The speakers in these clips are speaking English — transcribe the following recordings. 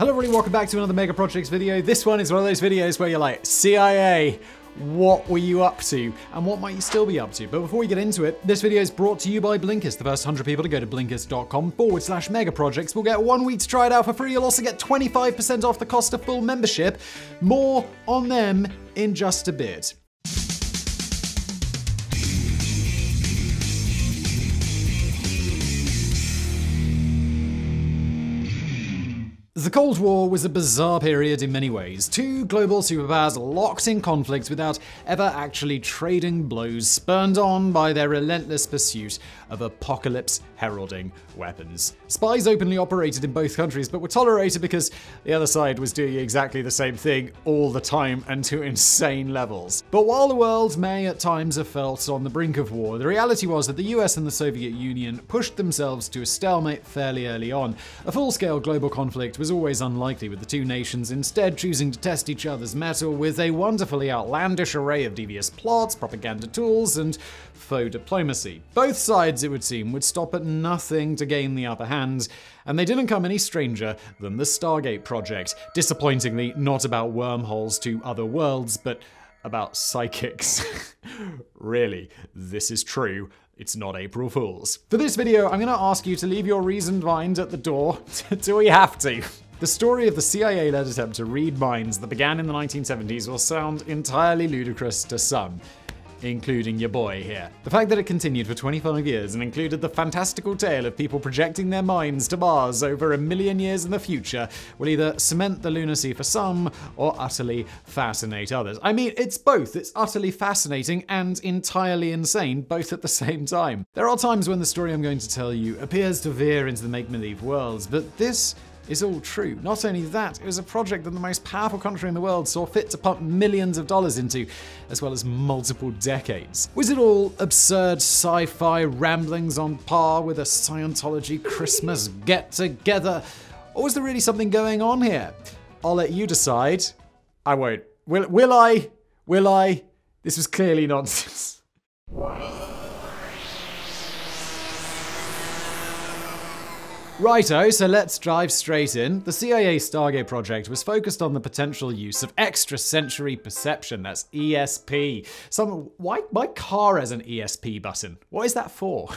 Hello everybody, welcome back to another Mega Projects video. This one is one of those videos where you're like, CIA, what were you up to? And what might you still be up to? But before we get into it, this video is brought to you by Blinkist. The first 100 people to go to Blinkist.com/megaprojects will get 1 week to try it out for free. You'll also get 25% off the cost of full membership. More on them in just a bit. The Cold War was a bizarre period in many ways. Two global superpowers locked in conflict without ever actually trading blows, spurned on by their relentless pursuit of apocalypse-heralding weapons. Spies openly operated in both countries, but were tolerated because the other side was doing exactly the same thing all the time and to insane levels. But while the world may at times have felt on the brink of war, the reality was that the US and the Soviet Union pushed themselves to a stalemate fairly early on. A full-scale global conflict was always unlikely, with the two nations instead choosing to test each other's mettle with a wonderfully outlandish array of devious plots, propaganda tools, and faux diplomacy. Both sides, it would seem, would stop at nothing to gain the upper hand, and they didn't come any stranger than the Stargate project. Disappointingly, not about wormholes to other worlds, but about psychics. Really, this is true. It's not April Fool's. For this video, I'm gonna ask you to leave your reasoned mind at the door. Do we have to? The story of the CIA-led attempt to read minds that began in the 1970s will sound entirely ludicrous to some, including your boy here. The fact that it continued for 25 years and included the fantastical tale of people projecting their minds to Mars over 1 million years in the future will either cement the lunacy for some or utterly fascinate others. I mean, it's both. It's utterly fascinating and entirely insane, both at the same time. There are times when the story I'm going to tell you appears to veer into the make-believe worlds, but this is all true. Not only that, it was a project that the most powerful country in the world saw fit to pump millions of dollars into, as well as multiple decades. Was it all absurd sci-fi ramblings on par with a Scientology Christmas get-together? Or was there really something going on here? I'll let you decide. I won't. Will I? Will I? This was clearly nonsense. Righto, so let's dive straight in. The CIA Stargate project was focused on the potential use of extrasensory perception, that's ESP. Why my car has an ESP button? What is that for?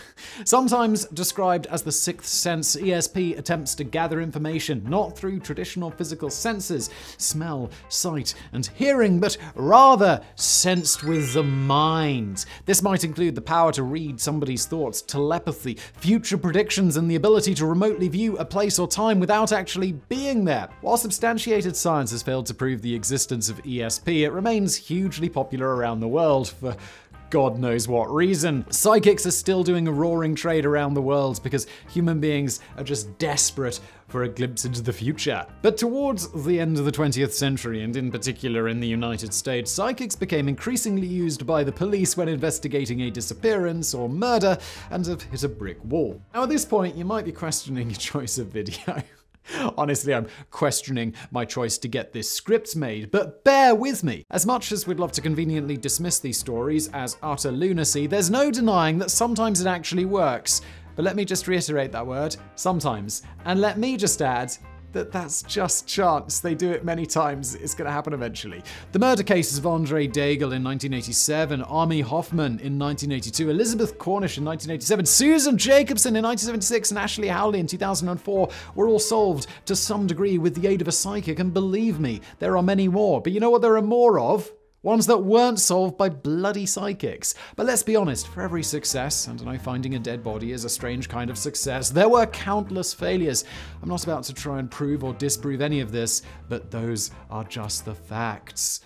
Sometimes described as the sixth sense, ESP attempts to gather information not through traditional physical senses, smell, sight, and hearing, but rather sensed with the mind. This might include the power to read somebody's thoughts, telepathy, future predictions, and the ability to remotely view a place or time without actually being there. While substantiated science has failed to prove the existence of ESP, it remains hugely popular around the world for God knows what reason. Psychics are still doing a roaring trade around the world because human beings are just desperate for a glimpse into the future. But towards the end of the 20th century, and in particular in the United States, psychics became increasingly used by the police when investigating a disappearance or murder and have hit a brick wall. Now at this point, you might be questioning your choice of video. Honestly, I'm questioning my choice to get this script made, but bear with me. As much as we'd love to conveniently dismiss these stories as utter lunacy, there's no denying that sometimes it actually works. But let me just reiterate that word, sometimes. And let me just add that that's just chance. They do it many times. It's going to happen eventually. The murder cases of Andre Daigle in 1987, Armie Hoffman in 1982, Elizabeth Cornish in 1987, Susan Jacobson in 1976, and Ashley Howley in 2004 were all solved to some degree with the aid of a psychic. And believe me, there are many more. But you know what there are more of? Ones that weren't solved by bloody psychics. But let's be honest, for every success, and I know finding a dead body is a strange kind of success, there were countless failures. I'm not about to try and prove or disprove any of this, but those are just the facts.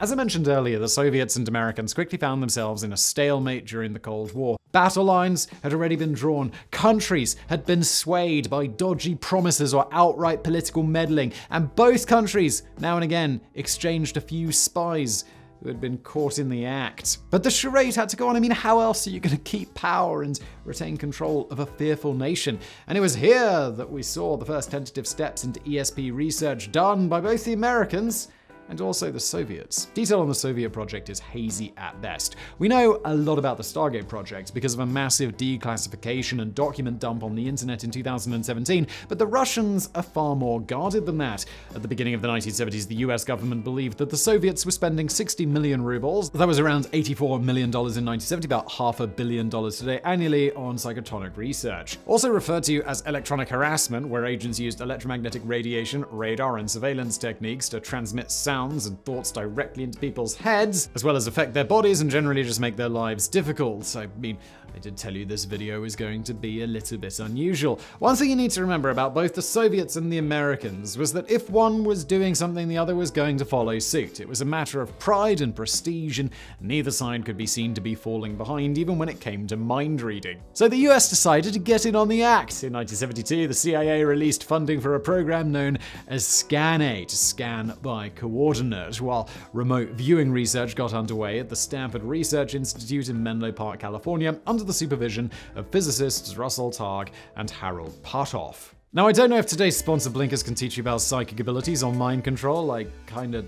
As I mentioned earlier, the Soviets and Americans quickly found themselves in a stalemate during the Cold War. Battle lines had already been drawn, countries had been swayed by dodgy promises or outright political meddling, and both countries, now and again, exchanged a few spies who had been caught in the act. But the charade had to go on. I mean, how else are you going to keep power and retain control of a fearful nation? And it was here that we saw the first tentative steps into ESP research done by both the Americans and also the Soviets. Detail on the Soviet project is hazy at best. We know a lot about the Stargate project because of a massive declassification and document dump on the internet in 2017, but the Russians are far more guarded than that. At the beginning of the 1970s, the US government believed that the Soviets were spending 60 million rubles, that was around $84 million in 1970, about $500 million today, annually on psychotronic research. Also referred to as electronic harassment, where agents used electromagnetic radiation, radar, and surveillance techniques to transmit sounds and thoughts directly into people's heads, as well as affect their bodies and generally just make their lives difficult. I mean, I did tell you this video is going to be a little bit unusual. One thing you need to remember about both the Soviets and the Americans was that if one was doing something, the other was going to follow suit. It was a matter of pride and prestige, and neither side could be seen to be falling behind, even when it came to mind reading. So the US decided to get in on the act. In 1972, the CIA released funding for a program known as SCAN-A, to scan by coordinate, while remote viewing research got underway at the Stanford Research Institute in Menlo Park, California, under the supervision of physicists Russell Targ and Harold Puthoff. Now, I don't know if today's sponsor Blinkist can teach you about psychic abilities or mind control. I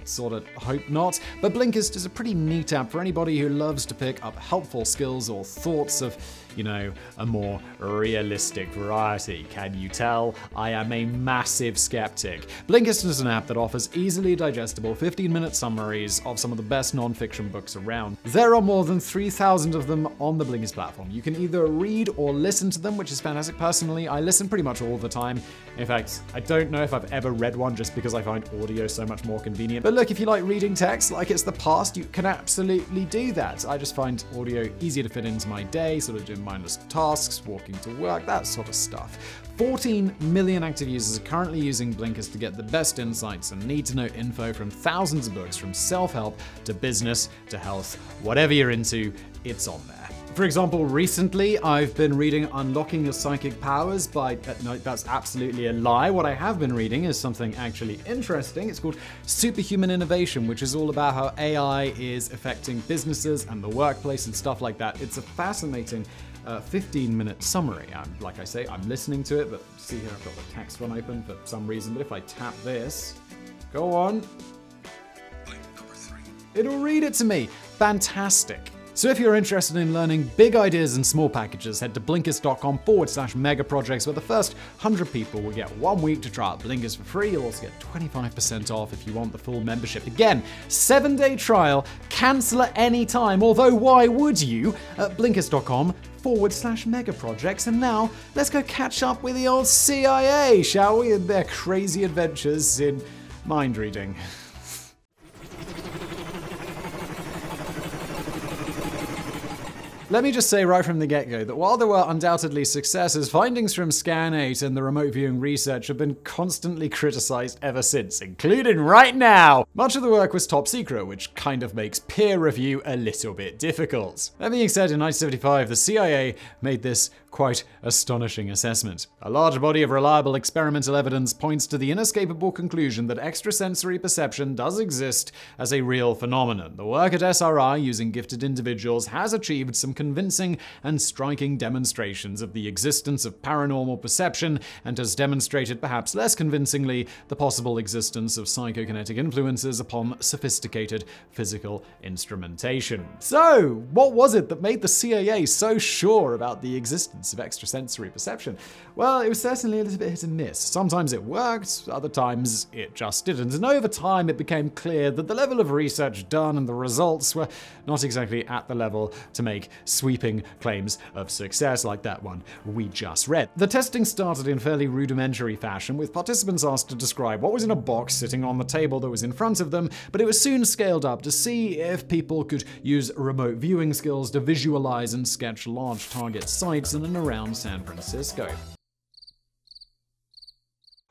sorta hope not. But Blinkist is a pretty neat app for anybody who loves to pick up helpful skills or thoughts of, a more realistic variety. Can you tell? I am a massive skeptic. Blinkist is an app that offers easily digestible 15-minute summaries of some of the best non-fiction books around. There are more than 3,000 of them on the Blinkist platform. You can either read or listen to them, which is fantastic. Personally, I listen pretty much all the time. In fact, I don't know if I've ever read one just because I find audio so much more convenient. But look, if you like reading text like it's the past, you can absolutely do that. I just find audio easier to fit into my day, sort of doing mindless tasks, walking to work, that sort of stuff. 14 million active users are currently using Blinkist to get the best insights and need-to-know info from thousands of books, from self-help to business to health. Whatever you're into, it's on there. For example, recently I've been reading Unlocking Your Psychic Powers by... no, that's absolutely a lie. What I have been reading is something actually interesting. It's called Superhuman Innovation, which is all about how AI is affecting businesses and the workplace and stuff like that. It's a fascinating 15-minute summary. Like I say, I'm listening to it, but see here I've got the text one open for some reason, but if I tap this, go on, it'll read it to me. Fantastic. So if you're interested in learning big ideas in small packages, head to Blinkist.com/megaprojects, where the first 100 people will get 1 week to try out Blinkist for free. You'll also get 25% off if you want the full membership. Again, 7-day trial, cancel at any time, although why would you? At Blinkist.com/megaprojects. And now, let's go catch up with the old CIA, shall we? And their crazy adventures in mind reading. Let me just say right from the get-go that while there were undoubtedly successes, findings from SCAN-8 and the remote viewing research have been constantly criticized ever since, including right now. Much of the work was top secret, which kind of makes peer review a little bit difficult. That being said, in 1975, the CIA made this quite astonishing assessment. A large body of reliable experimental evidence points to the inescapable conclusion that extrasensory perception does exist as a real phenomenon. The work at SRI, using gifted individuals, has achieved some convincing and striking demonstrations of the existence of paranormal perception, and has demonstrated, perhaps less convincingly, the possible existence of psychokinetic influences upon sophisticated physical instrumentation. So, what was it that made the CIA so sure about the existence of extrasensory perception? Well, it was certainly a little bit hit and miss. Sometimes it worked, other times it just didn't. And over time it became clear that the level of research done and the results were not exactly at the level to make sweeping claims of success like that one we just read. The testing started in fairly rudimentary fashion, with participants asked to describe what was in a box sitting on the table that was in front of them, but it was soon scaled up to see if people could use remote viewing skills to visualize and sketch large target sites in and around San Francisco.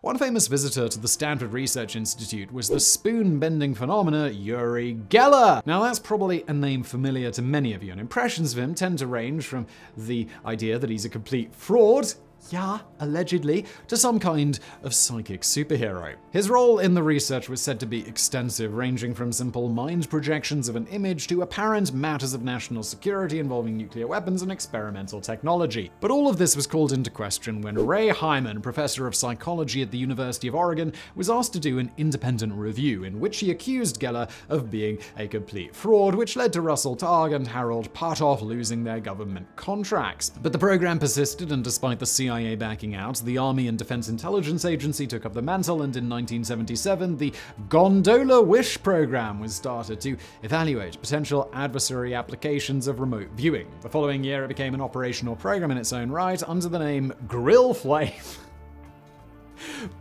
One famous visitor to the Stanford Research Institute was the spoon-bending phenomena Uri Geller. Now that's probably a name familiar to many of you, and impressions of him tend to range from the idea that he's a complete fraud, yeah, allegedly, to some kind of psychic superhero. His role in the research was said to be extensive, ranging from simple mind projections of an image to apparent matters of national security involving nuclear weapons and experimental technology. But all of this was called into question when Ray Hyman, professor of psychology at the University of Oregon, was asked to do an independent review in which he accused Geller of being a complete fraud, which led to Russell Targ and Harold Patoff losing their government contracts. But the program persisted, and despite the CIA backing out, the Army and Defense Intelligence Agency took up the mantle, and in 1977, the Gondola Wish program was started to evaluate potential adversary applications of remote viewing. The following year, it became an operational program in its own right under the name Grill Flame.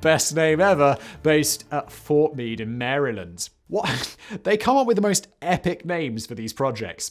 Best name ever, based at Fort Meade in Maryland. What? They come up with the most epic names for these projects.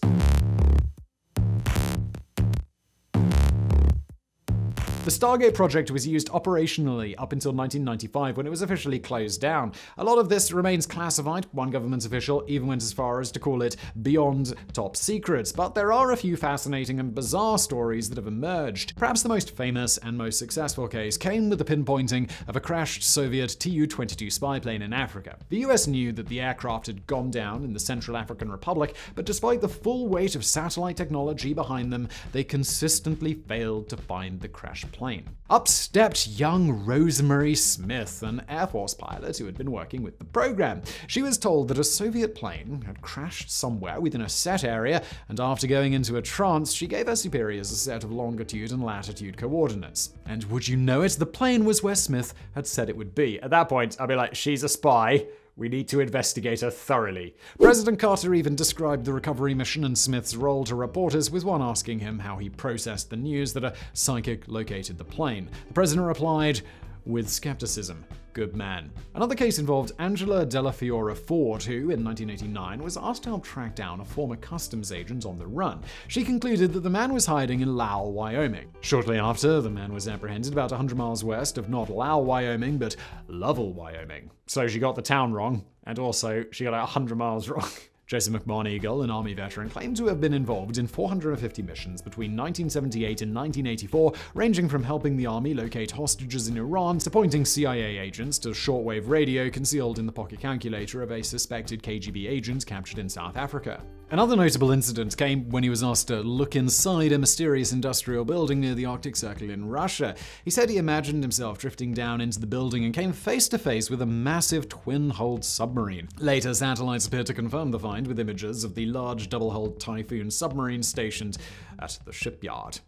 The Stargate project was used operationally up until 1995 when it was officially closed down. A lot of this remains classified. One government official even went as far as to call it beyond top secrets. But there are a few fascinating and bizarre stories that have emerged. Perhaps the most famous and most successful case came with the pinpointing of a crashed Soviet Tu-22 spy plane in Africa. The US knew that the aircraft had gone down in the Central African Republic, but despite the full weight of satellite technology behind them, they consistently failed to find the crash plane. Up stepped young Rosemary Smith, an Air Force pilot who had been working with the program. She was told that a Soviet plane had crashed somewhere within a set area, and after going into a trance, she gave her superiors a set of longitude and latitude coordinates. And would you know it, the plane was where Smith had said it would be. At that point, I'd be like, she's a spy. We need to investigate her thoroughly. President Carter even described the recovery mission and Smith's role to reporters, with one asking him how he processed the news that a psychic located the plane. The president replied with skepticism. Good man. Another case involved Angela Della Fiora Ford, who, in 1989, was asked to help track down a former customs agent on the run. She concluded that the man was hiding in Lowell, Wyoming. Shortly after, the man was apprehended about 100 miles west of not Lowell, Wyoming, but Lovell, Wyoming. So she got the town wrong, and also she got 100 miles wrong. Joseph McMoneagle, an Army veteran, claimed to have been involved in 450 missions between 1978 and 1984, ranging from helping the Army locate hostages in Iran to pointing CIA agents to shortwave radio concealed in the pocket calculator of a suspected KGB agent captured in South Africa. Another notable incident came when he was asked to look inside a mysterious industrial building near the Arctic Circle in Russia. He said he imagined himself drifting down into the building and came face to face with a massive twin-hulled submarine. Later, satellites appeared to confirm the find with images of the large double-hulled Typhoon submarine stationed at the shipyard.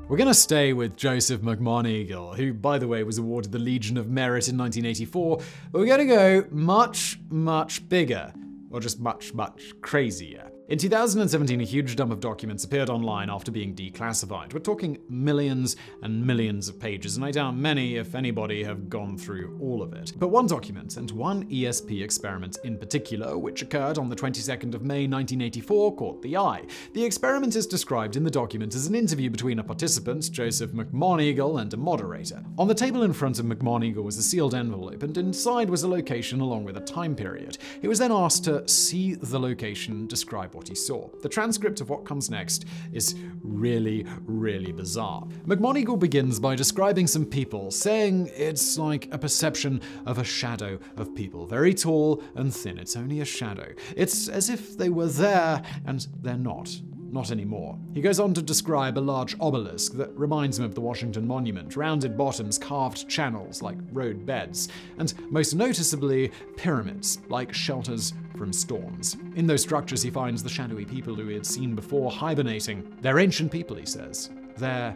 We're going to stay with Joseph McMoneagle, who, by the way, was awarded the Legion of Merit in 1984, but we're going to go much, much bigger, or just much, much crazier. In 2017, a huge dump of documents appeared online after being declassified. We're talking millions and millions of pages, and I doubt many, if anybody, have gone through all of it. But one document, and one ESP experiment in particular, which occurred on the 22nd of May 1984, caught the eye. The experiment is described in the document as an interview between a participant, Joseph McMoneagle, and a moderator. On the table in front of McMoneagle was a sealed envelope, and inside was a location along with a time period. He was then asked to see the location and describe what he saw. The transcript of what comes next is really, really bizarre. McMoneagle begins by describing some people, saying it's like a perception of a shadow of people. Very tall and thin. It's only a shadow. It's as if they were there and they're not. Not anymore. He goes on to describe a large obelisk that reminds him of the Washington Monument, rounded bottoms, carved channels like road beds, and most noticeably, pyramids, like shelters from storms. In those structures, he finds the shadowy people who he had seen before hibernating. They're ancient people, he says. They're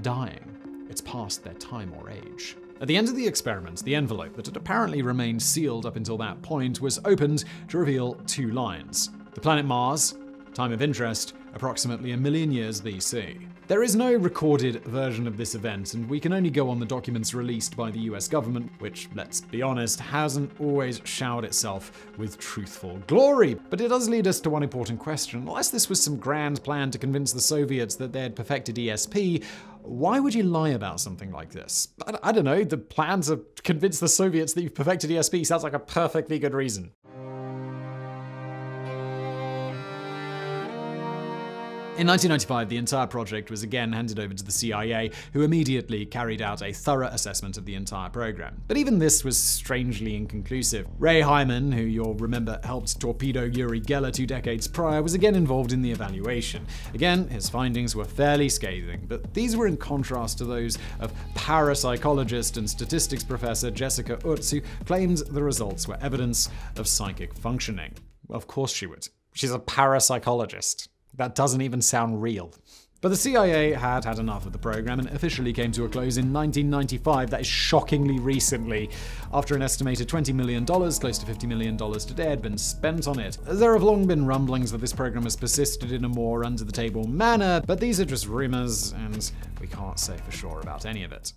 dying. It's past their time or age. At the end of the experiment, the envelope that had apparently remained sealed up until that point was opened to reveal two lines. The planet Mars, time of interest, approximately 1 million years BC. There is no recorded version of this event, and we can only go on the documents released by the US government, which, let's be honest, hasn't always showered itself with truthful glory. But it does lead us to one important question. Unless this was some grand plan to convince the Soviets that they had perfected ESP, why would you lie about something like this? I don't know, the plan to convince the Soviets that you've perfected ESP sounds like a perfectly good reason. In 1995, the entire project was again handed over to the CIA, who immediately carried out a thorough assessment of the entire program. But even this was strangely inconclusive. Ray Hyman, who you'll remember helped torpedo Yuri Geller 2 decades prior, was again involved in the evaluation. Again, his findings were fairly scathing, but these were in contrast to those of parapsychologist and statistics professor Jessica Utz, who claimed the results were evidence of psychic functioning. Well, of course she would. She's a parapsychologist. That doesn't even sound real. But the CIA had had enough of the program and officially came to a close in 1995. That is shockingly recently, after an estimated $20 million, close to $50 million today, had been spent on it. There have long been rumblings that this program has persisted in a more under-the-table manner, but these are just rumors, and we can't say for sure about any of it.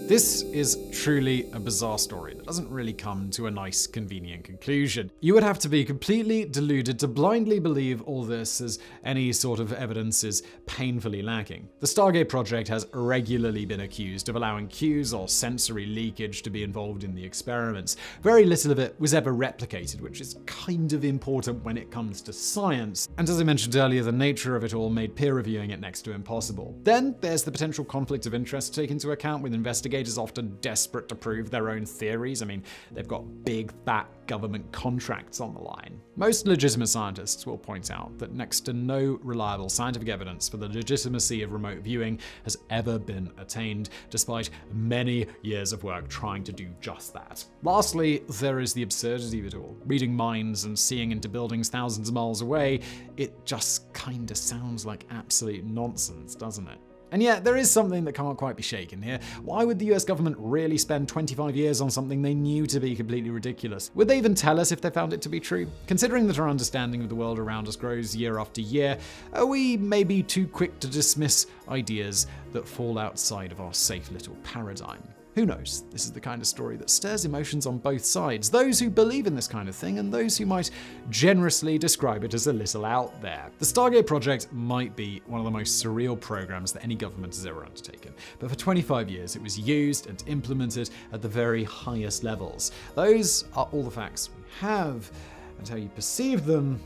This is truly a bizarre story that doesn't really come to a nice, convenient conclusion. You would have to be completely deluded to blindly believe all this, as any sort of evidence is painfully lacking. The Stargate project has regularly been accused of allowing cues or sensory leakage to be involved in the experiments. Very little of it was ever replicated, which is kind of important when it comes to science. And as I mentioned earlier, the nature of it all made peer reviewing it next to impossible. Then there's the potential conflict of interest to take into account, with investigators often desperate to prove their own theories. I mean, they've got big, fat government contracts on the line. Most legitimate scientists will point out that next to no reliable scientific evidence for the legitimacy of remote viewing has ever been attained, despite many years of work trying to do just that. Lastly, there is the absurdity of it all. Reading minds and seeing into buildings thousands of miles away, it just kinda sounds like absolute nonsense, doesn't it? And yet, there is something that can't quite be shaken here. Why would the US government really spend 25 years on something they knew to be completely ridiculous? Would they even tell us if they found it to be true? Considering that our understanding of the world around us grows year after year, are we maybe too quick to dismiss ideas that fall outside of our safe little paradigm? Who knows? This is the kind of story that stirs emotions on both sides. Those who believe in this kind of thing and those who might generously describe it as a little out there. The Stargate project might be one of the most surreal programs that any government has ever undertaken. But for 25 years, it was used and implemented at the very highest levels. Those are all the facts we have, and how you perceive them,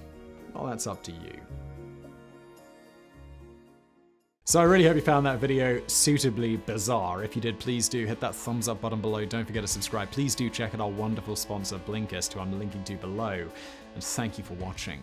well, that's up to you. So I really hope you found that video suitably bizarre. If you did, please do hit that thumbs up button below. Don't forget to subscribe. Please do check out our wonderful sponsor, Blinkist, who I'm linking to below. And thank you for watching.